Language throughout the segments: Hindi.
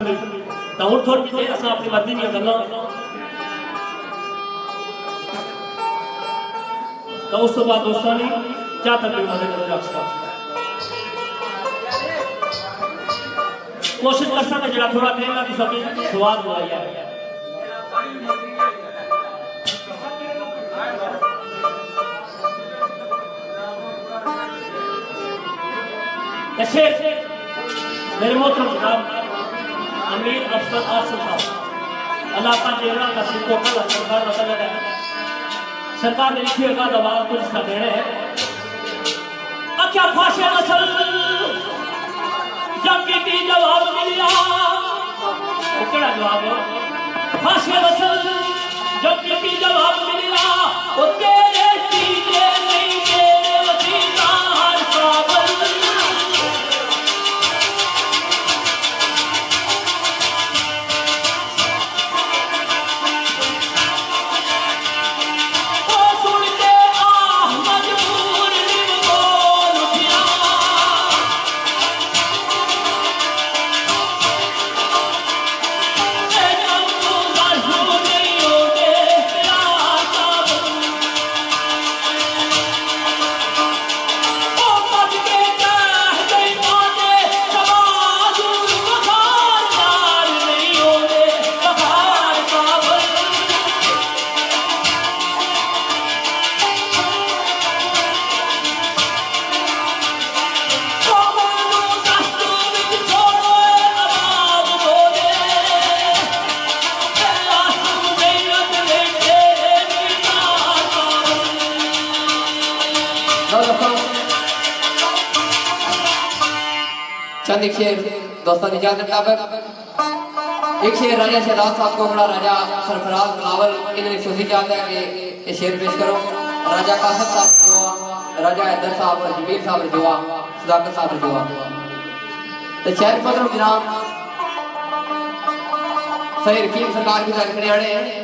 तो हुण थोड़ी देर असां अपनी मर्जी दी गल्लां तो उस तो बाद दोस्तों ने क्या तकलीफ मदद कोशिश कर सकते जरा थोड़ा देर में सभी स्वाद हुआ है मेरे मोहतरम जनाब अमीर अफसर आसिफ साहब अल्लाह का जेवरा का सिंको कल सरकार मतलब है सरकार ने लिखी होगा दवा कुछ इसका देने है क्या फाशे नसल जब की जवाब मिला वो केड़ा जवाब फाशे नसल जब की जवाब मिला वो तेरे चीजे नहीं तेरे वसीला हर काबल चंद एक शेर दोस्तों की इजाजत मुताबिक एक शेर राजा शहजाद साहब को बड़ा राजा सरफराज बिलावल इन्होंने सोची चाहता है कि ये शेर पेश करो राजा कासम साहब रजुआ राजा हैदर साहब जमीर साहब रजुआ सदाकत साहब रजुआ तो शेर मतलब जनाब सही रकीम सरकार की तरफ खड़े हैं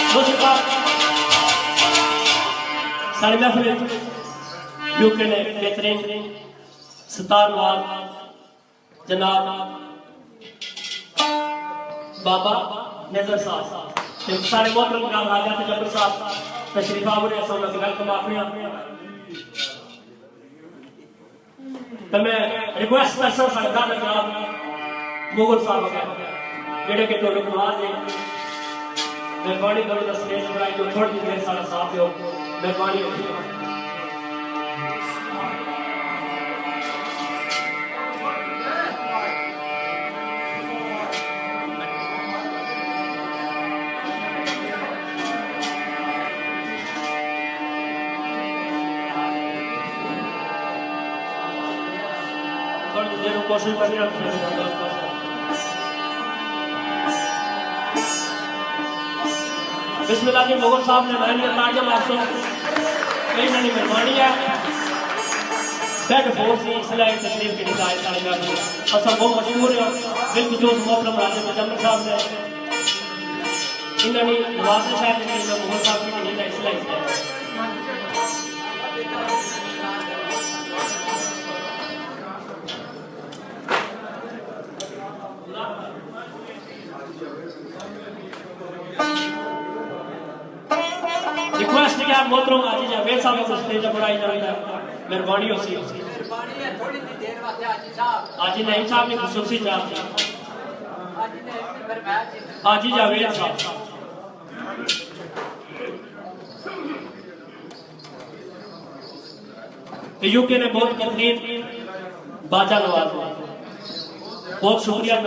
दूसरी बात सारी महफिल यूके ने बेहतरीन सितार नवाज जनाब बाबा नजर साहब सारे मोहतरम जनाब राजा जबर साहब तशरीफ आवरे असल वेलकम आपने तो मैं रिक्वेस्ट कर सकता हूं सारे जनाब मुगल साहब जेडे के टोले नवाज ने मेहरबानी करो तो स्टेज पर आई जो थोड़ी देर सारा साथ दो मेहरबानी होगी थोड़ी देर कोशिश करनी है बिस्मिल्लाह जी मुगल साहब ने मैंने ताजम आपसे कई नई मेहरबानी है बेड फोर्स की इसलाही तशरीफ की निकाय तालिम असल बहुत मशहूर है बिलखुसूस मोहतरम राजा जमर साहब ने इन्होंने नवाज साहब ने मुगल साहब की नहीं इसलाही रिक्वेस्ट है आप मोहतरम आज जावेद साहब को स्टेज पर आई जाए मेहरबानी होसी मेहरबानी है थोड़ी सी देर वास्ते हाजी साहब आज नहीं साहब ने खुसूसी चाह हाजी ने फिर मैं आज ही जावेद साहब यूके ने बहुत बेहतरीन बाजा नवाजा बहुत शुक्रिया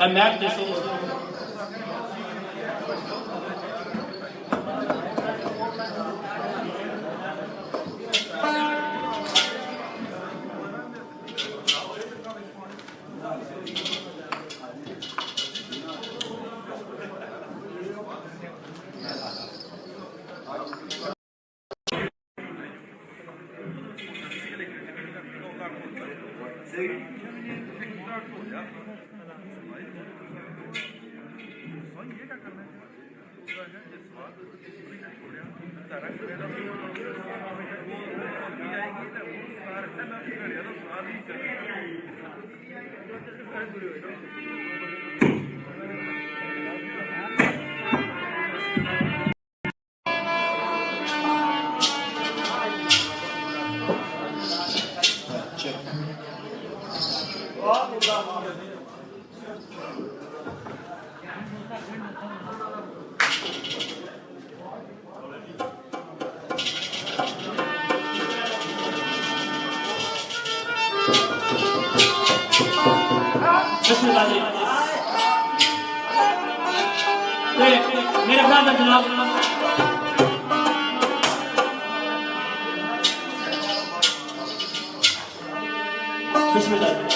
मैच देखो मेरे ख्याल में जनाब बिस्मिल्लाह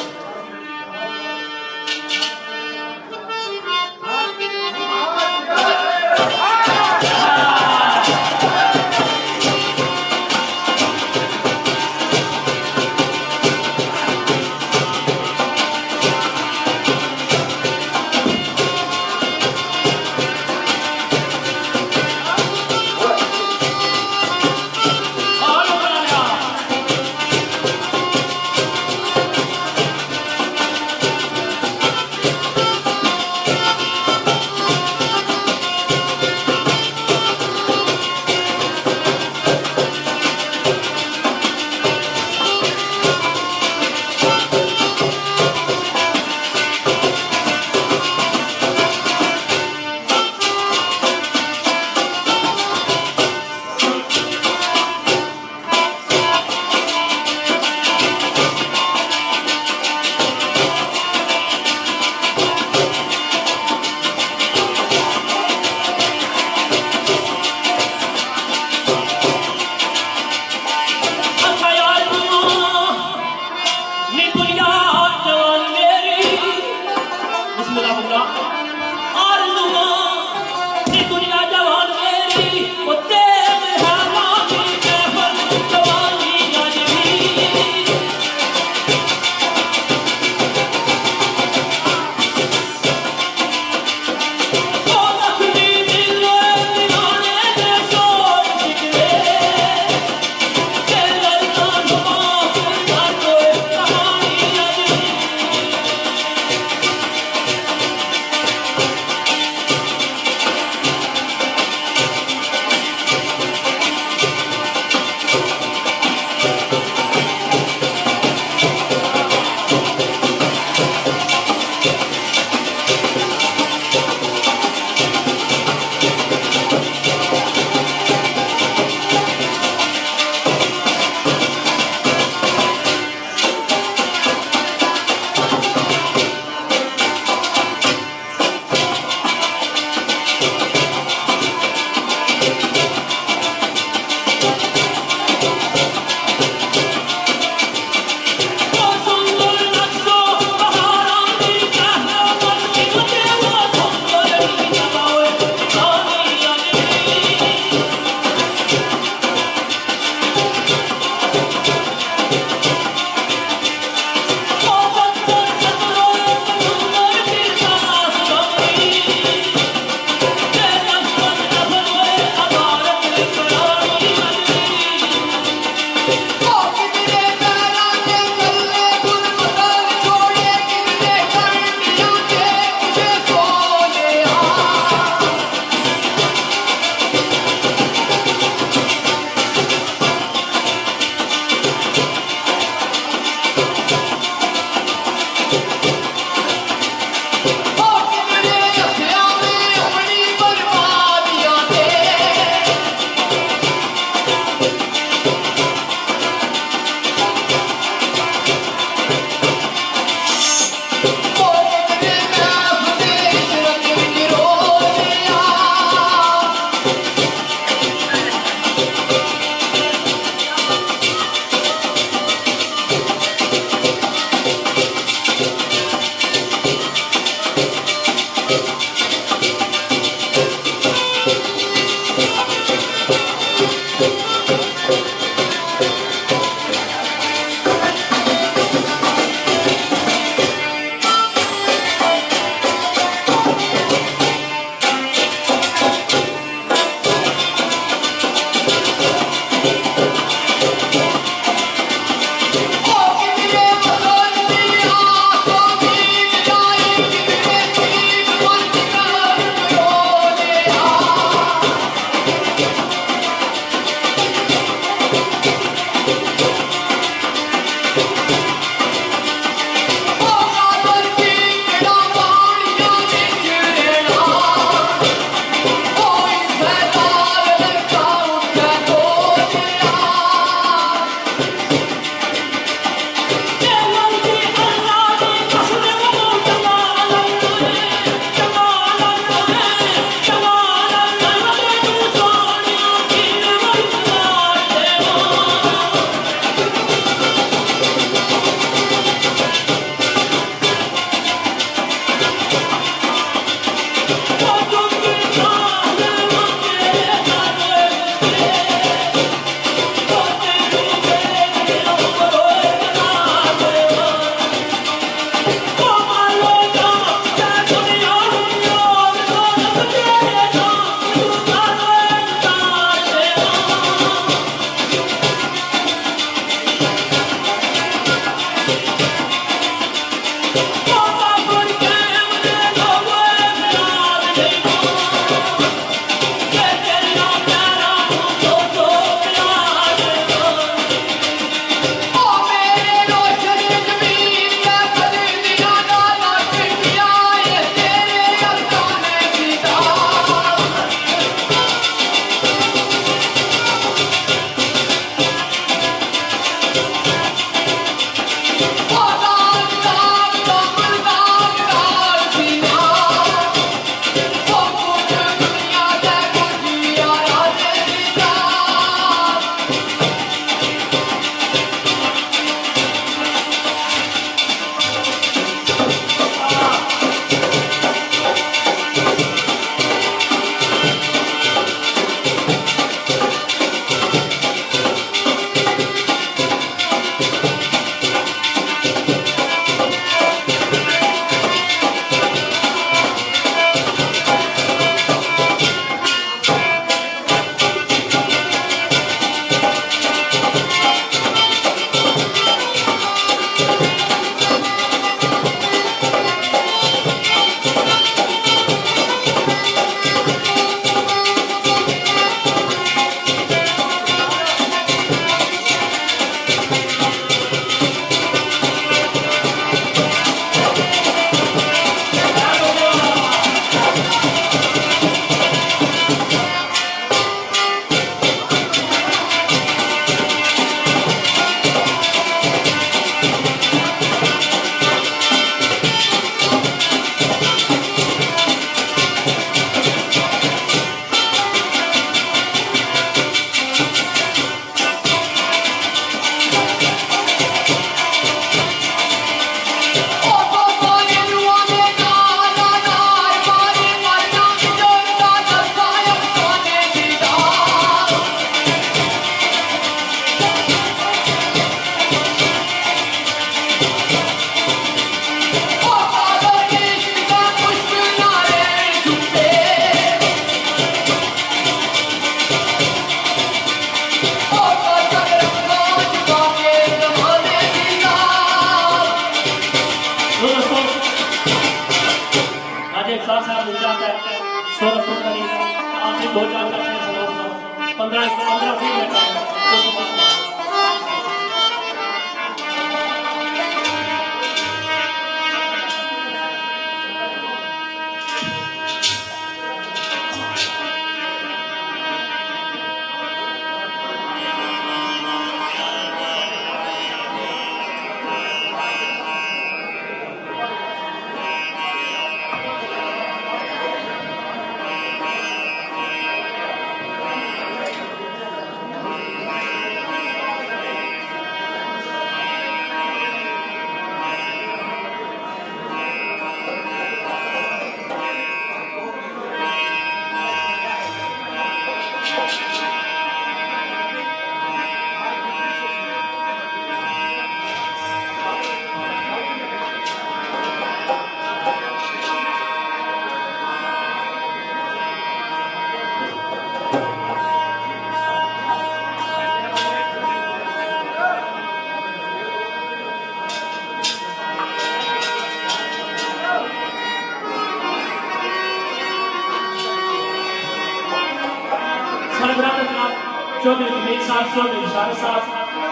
चौधरी जमीर साहब, चौधरी निशान साहब,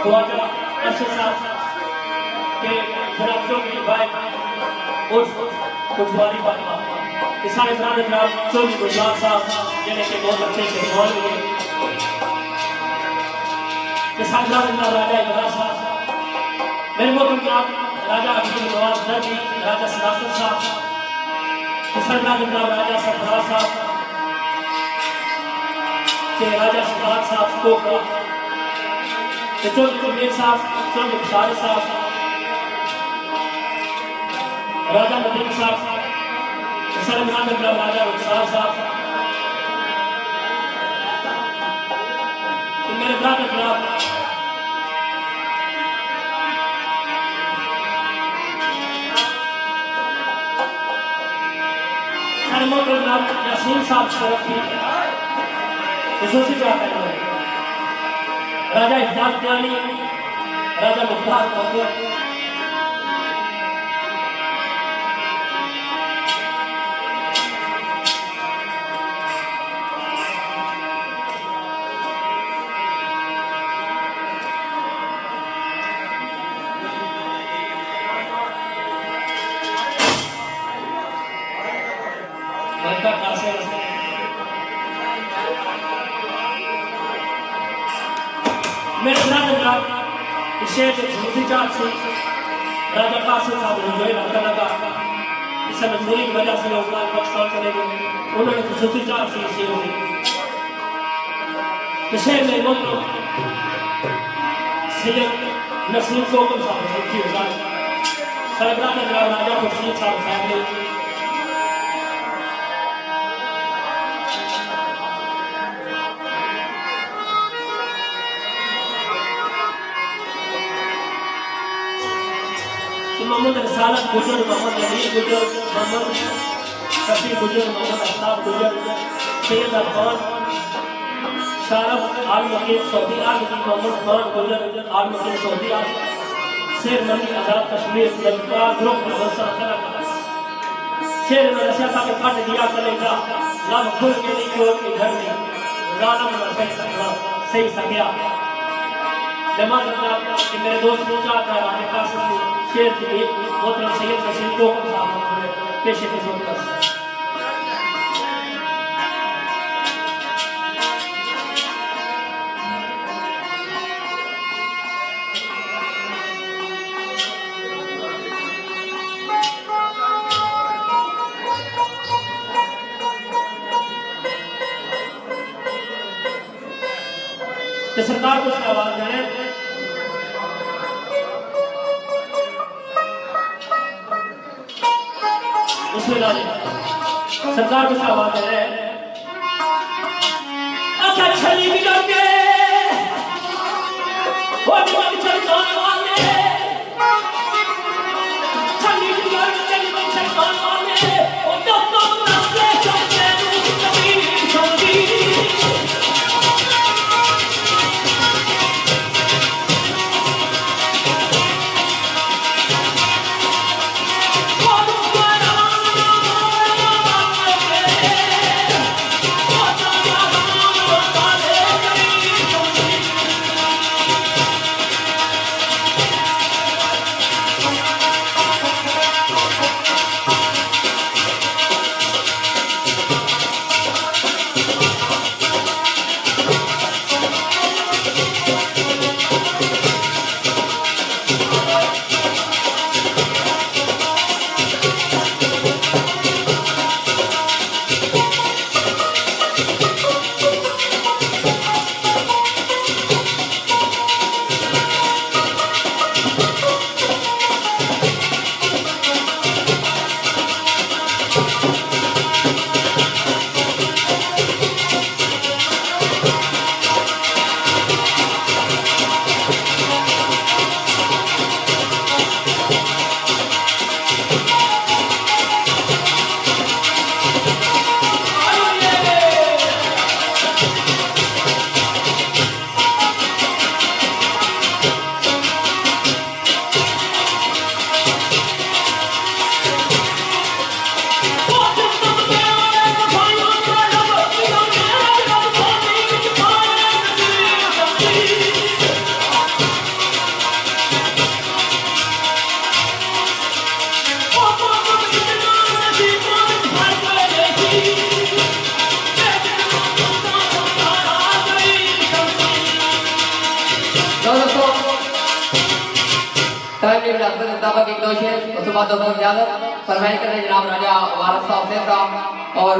ख्वाजा अरशद साहब के जनाब चौधरी भाई उर्फ कुशवारी फातिमा के सारे जनाब चौधरी गुलजार साहब जिन्हें के बहुत अच्छे से बोल हुए के सारे जनाब राजा इमरान साहब, मेरे मोहतरम जनाब राजा अब्दुल नवाज नबी, राजा सदासत साहब के सारे जनाब राजा सरफराज साहब के राजा शफात साहब कोकरा के चौधरी जमीर साहब, चौधरी निशान साहब, राजा नदीम साहब, सरमनान राजा रुखसार साहब, मेरे ब्रादर जनाब सारे मोहतरम जनाब यासीन साहब शरफी खसूसी चाहते हैं राजा इफ्तार त्यानी, राजा मुख्तार मकबूल बरका कासिम मेरे जनाब शेर झूठी चाट से राजा कासिम साहब ने जो है लगा इस मजबूरी की वजह से लोग पाकिस्तान चले गए उन्होंने झूठी चाट से शेर हुई तो शेर में मतलब सैयद नसीम सोकम साहब की वजह सरबराह जनाब राजा खुर्शीद साहब ने मोहम्मद रसालत गुजर मोहम्मद नबी गुजर मोहम्मद शफी गुजर मोहम्मद आफ्ताब गुजर सैयद अरफान शारफ आल मकीम सऊदी आल मकीम मोहम्मद खान गुजर आल मकीम सऊदी आल शेर मनी आजाद कश्मीर गलकार ग्रुप भरोसा करा शेर में नशा का काट दिया कलेजा लम खुल के नहीं चोर के घर में जालम न सही सकना सही सकिया जमात कि मेरे दोस्त पूछा था राजा कासिम ने शेर की मोहतरम सैयद नसीम कोकम साहब ने पेशे के जोड़ कर तो सरकार को उसका आवाज है उसमें डाले सरकार को आवाज है अच्छा छली बिगड़ के वो दिमाग चल जाने वाले छली बिगड़ के दिमाग चल जाने वाले वो तो रास्ते चलते कभी समझी फरमाइश करते जनाब राजा वारस साहब से साहब और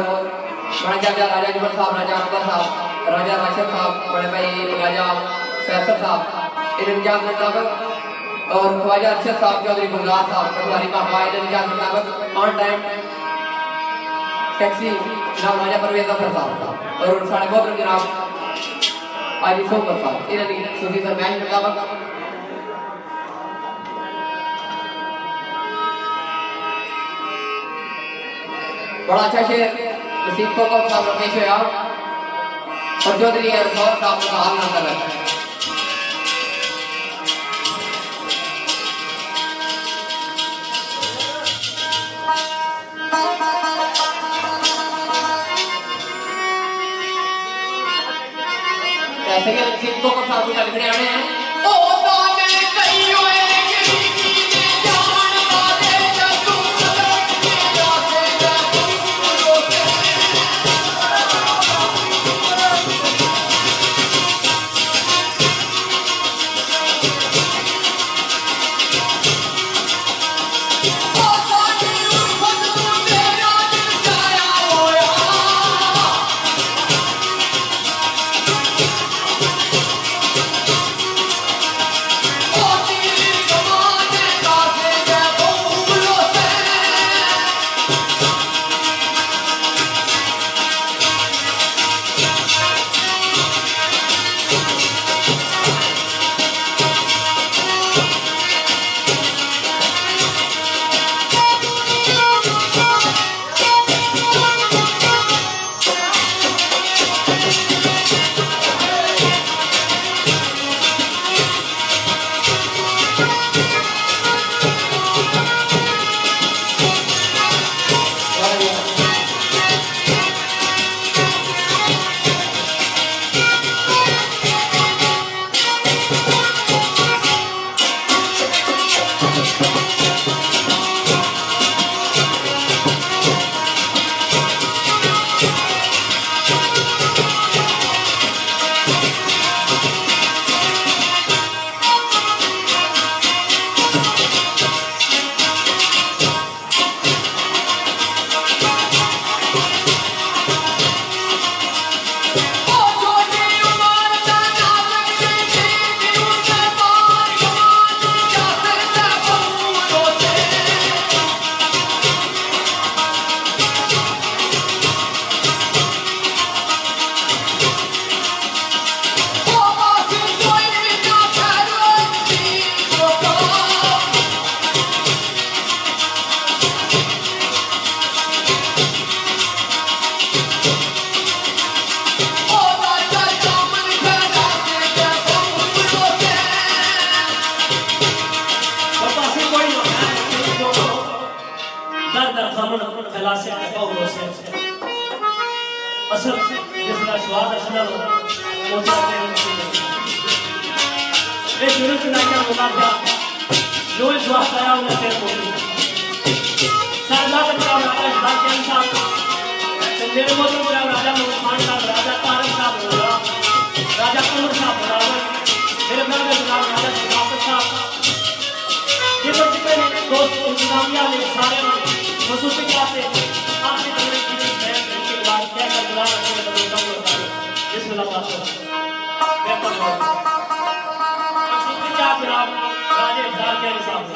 बड़े चाचा राजा जुबल साहब राजा अकबर साहब राजा राशिद साहब बड़े भाई राजा फैसल साहब इन इंजाम मुताबिक और ख्वाजा अरशद साहब चौधरी गुलजार साहब हमारी मामा इन इंजाम मुताबिक ऑन टाइम टैक्सी जनाब राजा परवेज अफर साहब और साढ़े बहुत जनाब आजी सोबर साहब इन्हें सूफी फरमाइश मुताबिक बड़ा अच्छा शेर नसीब को साहब पेश हुआ और चौधरी साहब का हाल ना कर ऐसे ही नसीब को साहब लिखने आने हैं दर दर खामन फैला से कौलो से असल जिसका स्वाद असना मोजा के ये शुरू से नाइका होता था जो इस बात आया उन्हें तेरे को सारनाथ का राजा इस्लाम के इंसान मेरे मोदी का राजा मुल्तान का राजा तारक साहब होगा राजा कुमर साहब होगा मेरे नाम में राजा सिद्धार्थ साहब ये तो जितने दोस्त इंतजामिया ने सारे मसूद के आते आपने कमरे की बैठ के बाद क्या कर बुला रखे बदलता होता है इसमें लगा तो मैं पर मसूद के आते आप राजे इस्लाम के हिसाब से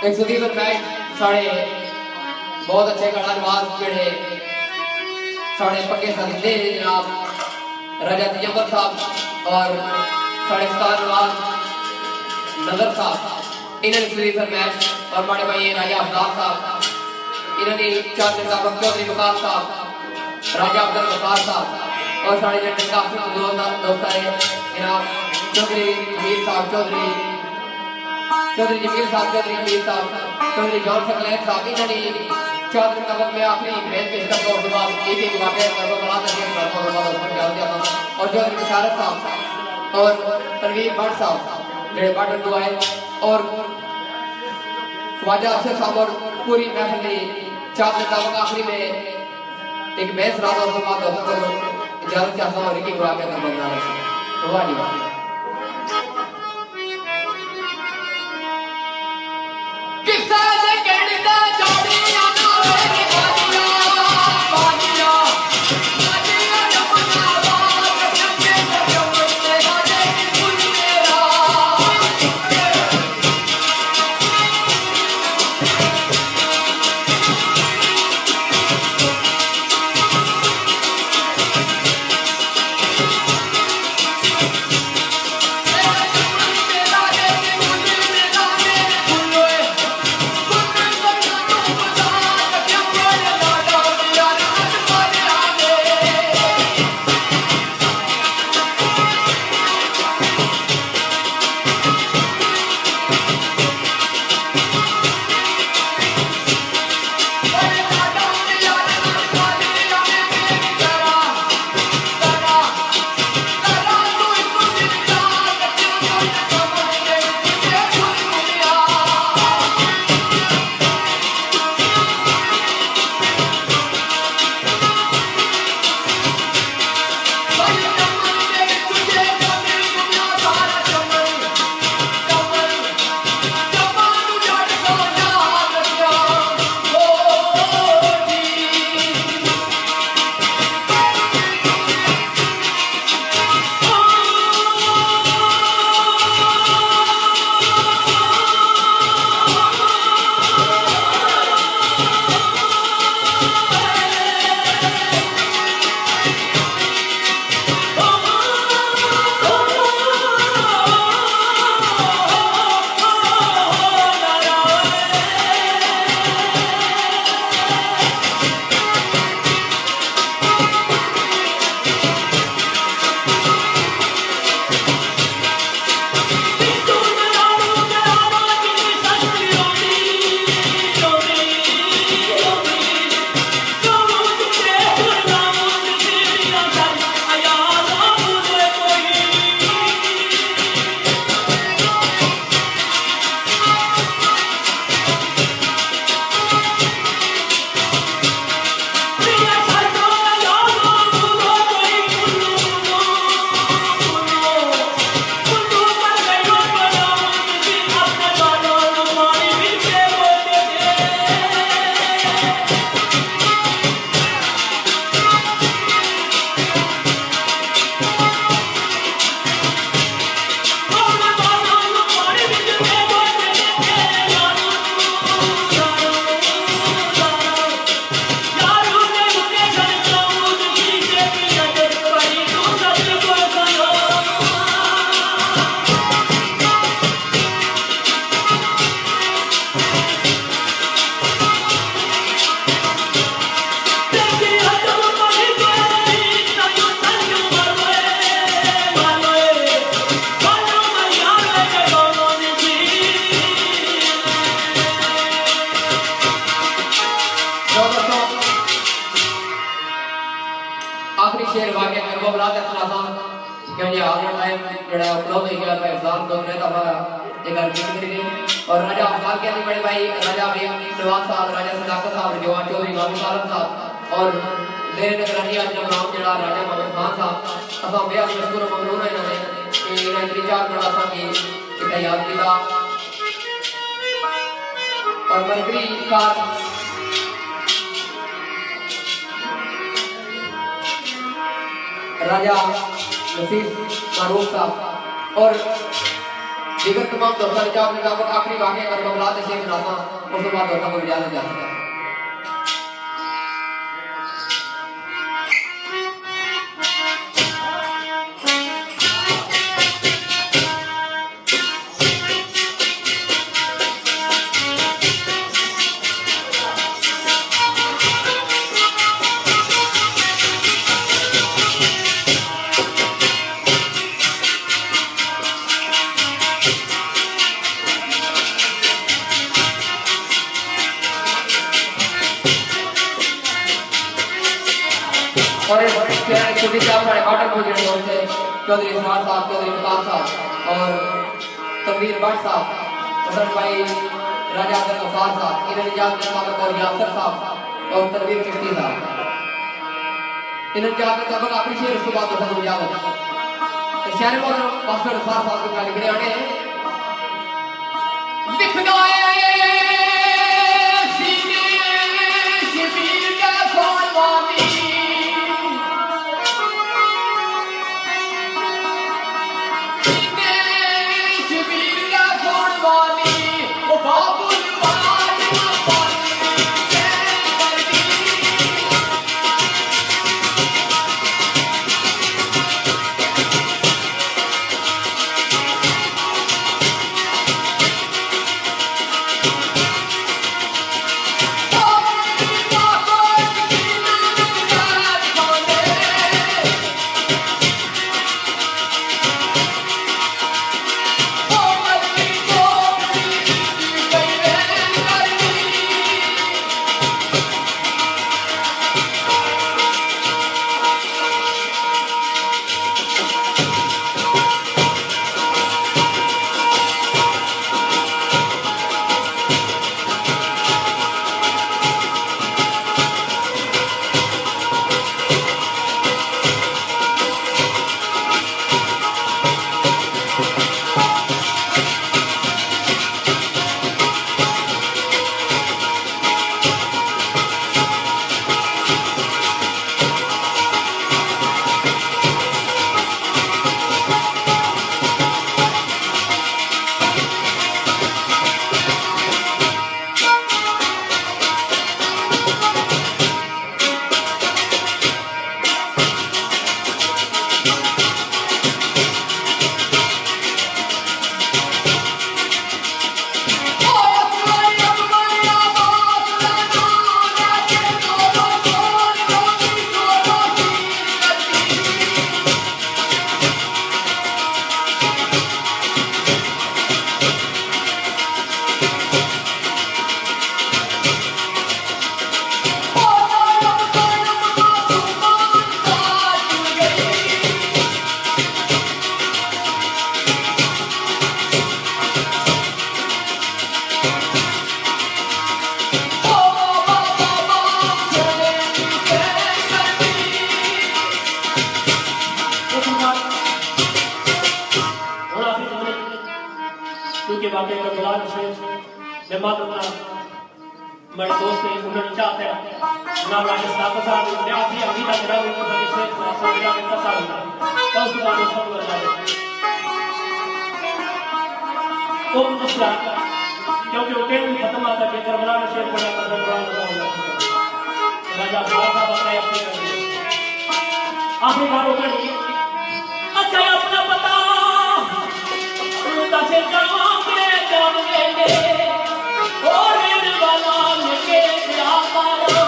एक सुदीप बैठ साढ़े बहुत अच्छे कड़ा नवाज जेड़े साढ़े पक्के सदस्ये जनाब राजा तजम्मल साहब और साढ़े स्टार नवाज नजर साहब इन्होंने सुदीप मैच और बड़े भाई राजा अफजाल साहब इन्होंने चार दिन का चौधरी वकार साहब राजा अब्दुल वकार साहब और साढ़े जन काफी दोस्त आए जनाब चौधरी मीर साहब चौधरी जमील साहब चौधरी मीर साहब चौधरी जौहर सकलैन साहब इन्होंने चार दिन का वक्त में आखिरी मैच पेश करता और बाद एक वाक़या करवा बना करके और चौधरी बिशारत साहब और तनवीर भट्ट साहब जेड़े बाटन दो आए और ख्वाजा अफसर साहब और पूरी महफिल ने चार दिन का वक्त आखिरी में एक मैच रात और बाद इजाजत चाहता हूँ और एक वाक़या करवा बना वाह किस्सा ने कहने जोड़ी आना मेरी बाजिया बाजिया बाजिया जमुना बाग जमे जमुने राजे की फूल मेरा आखिरी शेर वाक्य में वो बुलाते सलासा क्योंकि आगे टाइम जड़ा उपलब्ध हो गया था एग्जाम दो ने दफा एक अर्जित करी और राजा अफगान के बड़े भाई राजा नवाब साहब राजा सदाकत साहब जवान चौधरी मामू साहब साहब और मेरे नगरानी आज नाम जड़ा राजा मोहम्मद खान साहब असा बेहद मशहूर ममनून है इन्होंने कि इन्होंने त्रिचार बड़ा सा की कितना याद किया और मंत्री कार राजा नसीब मारूफ साहब और दीगर तमाम दोस्तों ने चाह अपने आखिरी वाक़े कर बबलात शेख नामा उसके बाद दोस्तों को इजाज़त जा सकता है। और छोटी साहब हमारे ऑर्डर को जुड़े हुए थे चौधरी इस्माल साहब चौधरी मुकाम साहब और तनवीर भट्ट साहब हसन भाई राजा अब्दुल गफ्फार साहब इन्होंने इजाज़त मुताबिक और यासर साहब और तनवीर चिश्ती साहब इन्होंने इजाज़त मुताबिक आखिरी शेर उसके बाद दोस्तों को इजाज़त शहर मोहम्मद मास्टर साहब के लिखने आने लिख गए मैं मालूम ना मेरे दोस्त ने उन्होंने चाहते हैं ना राजा साहब साहब ने आखिरी अभी तक रहा उनको सभी शेख मास्टर मेरा इतना साल ना बस सुबह दोस्तों को लगा तो मसला क्योंकि वो केवल खत्म आता है करबला में शेर बड़ा कर कुरान लगा हुआ राजा साहब बताए अपने आखिरी बार होकर अच्छा अपना पता उनका से जाओगे जान लेंगे और रहने वाला लेके क्या पारो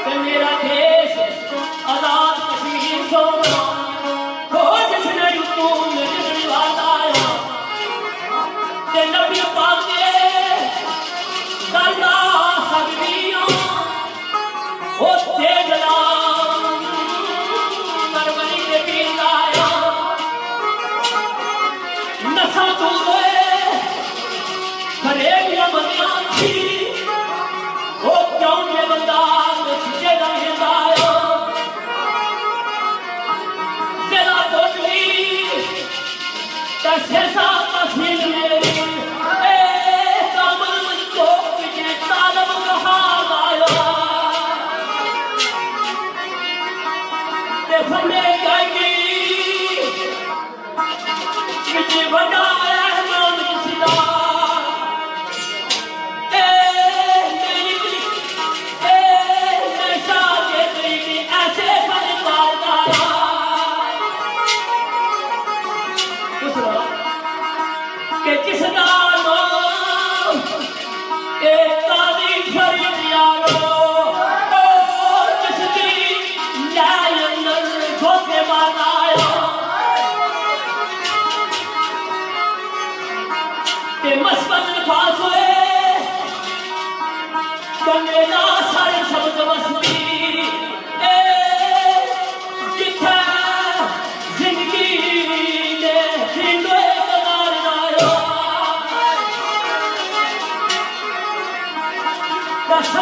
कि मेरा देश आजाद कश्मीर सोना हो जिसने तू मेरे वाला आया कि नबी पाक ने दरगाह हजरियों ओ तेजला करबली के पीर आया नशा तू खरे दिया बनिया थी वो क्यों ये बंदा मुझे रहता है तेरा कोटली कैसे सा तस्वीर मेरी ए कमल मुझको तुझे तालब कहा आया ते फने गाएगी मुझे बनाया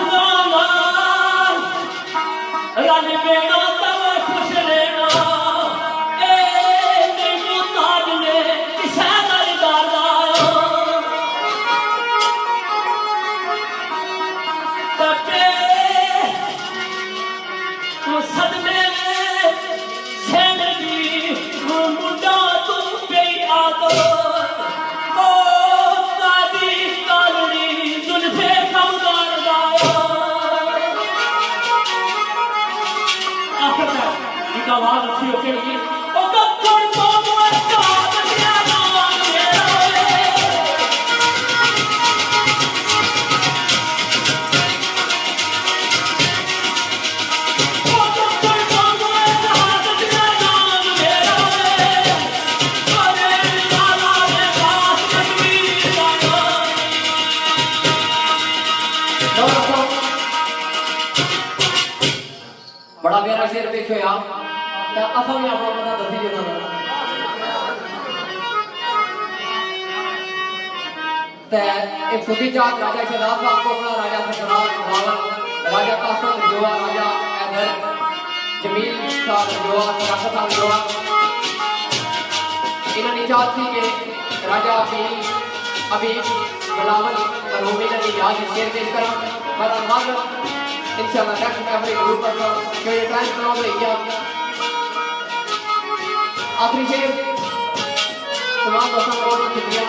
नाम किसी आवाज अच्छी होती है बड़ा प्यारा शेर पेश होया असल में अपना पता दसी जो एक सुखी चाँद राजा शहजाद साहब को अपना राजा सरफराज रावल राजा कासम जोआ राजा हैदर जमील साहब जोआ सराफत साहब जोआ इन्होंने चाहत थी कि राजा अभी बिलावल मरहूमी ने याद शेर पेश करा पर अरमान इंशाल्लाह नेक्स्ट महफिल जरूर करता हूं क्योंकि टाइम क्लोज हो गया आखिरी शेर तमाम दोस्तों को बहुत शुक्रिया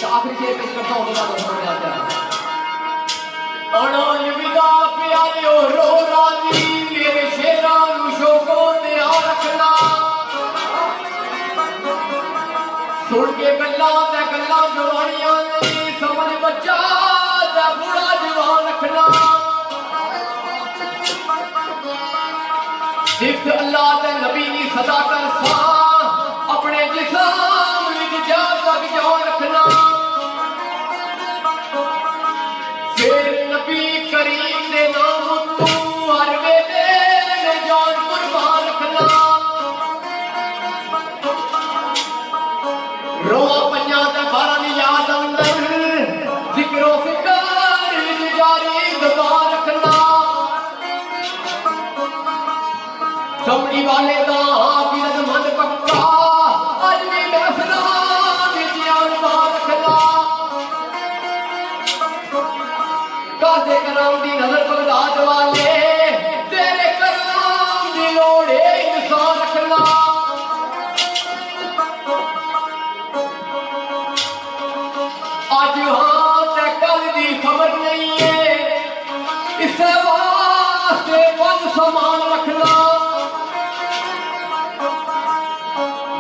तो आखिरी शेर पेश करता हूं तमाम दोस्तों को याद करना अणो अलविदा प्यारे रो रानी मेरे शेरां नु शोकों ने आ रखना सुन के गल्लां ते गल्लां जवानियां ने समझ बच्चा ते बूढ़ा जवान रखना सिर्फ अल्लाह ते नबी की सदा कर सा अपने जिस्म विच जा तक जान रखना फिर नबी करीम दे नाम तू हर वेले जान कुर्बान रखना रोआ पंजा ते बारां दी याद अंदर जिक्रो फिकर विच जारी दबान रखना कमड़ी वाले दा बिरद मन पक्का अज भी महफिलां विच जान रखना वास्ते बद समान रखना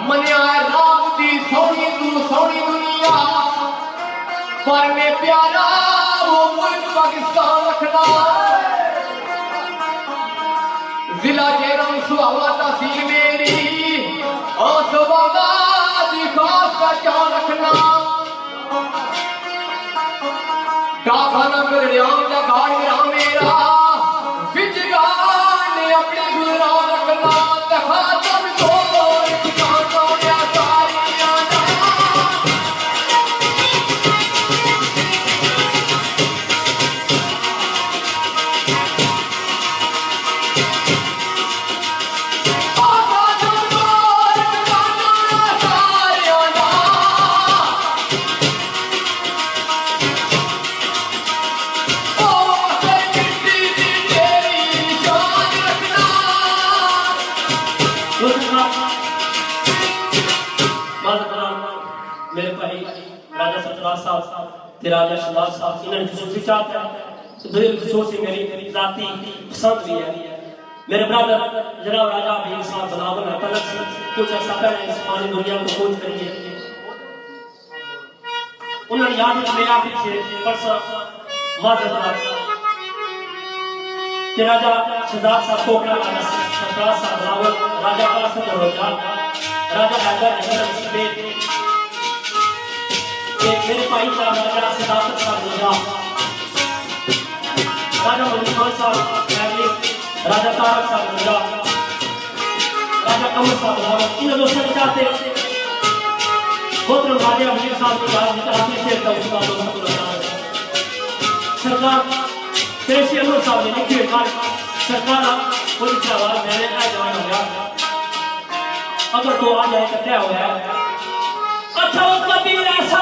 मनिया राम दी सोनी दुनिया पर में प्यारा वो मुल्क पाकिस्तान रखना जिला जेरम सुहावा तहसील मेरी और सुबागा दी खास पहचान रखना डाखाना कर रियाम दा गाड़ गिरा मेरा विच गाने अपनी गुरा रखना दखा तब तो ठिकाना तोड़िया तारियां दा मेरे भाई राजा सरफराज साहब ते राजा शहबाज साहब इन्होंने खसूसी चाहते हैं तो दिल खसूसी मेरी जाती पसंद भी है मेरे ब्रदर जनाब राजा भीम साहब बनावल तलक कुछ ऐसा पहले इस पानी दुनिया को खोज करिए उन्होंने याद मेरा पीछे परसों माधव ते राजा शहजाद साहब कोकड़ा राजा सरफराज साहब बनावल राजा कासिम रोजा राजा हैदर बेट मेरे भाई साहब राजा सदाकत साहब रोजा राजा मलिक साहब फैमिली राजा तारक साहब रोजा राजा कमर साहब रावत इन दोस्तों के चाहते गोत्र राजा अमीर साहब की याद में आखिरी शेर का उसका दोस्तों को सरकार पेशी अमर साहब ने लिखी है सरकार पुलिस की आवाज मैंने आज जवान हो गया अगर तो आ जाए तो क्या हो गया अच्छा कभी ऐसा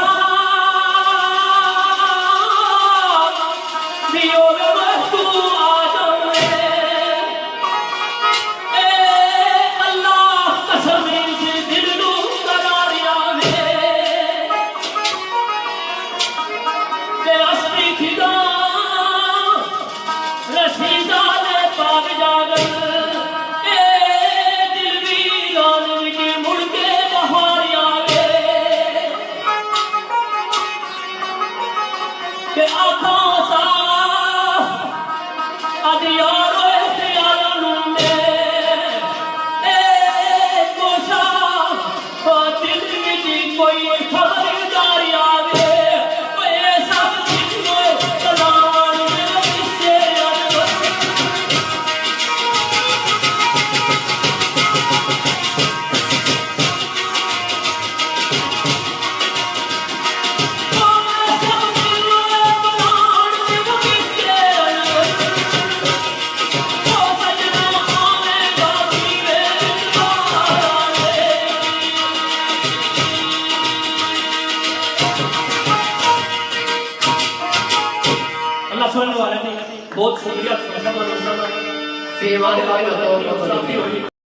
बहुत शुक्रिया सेवा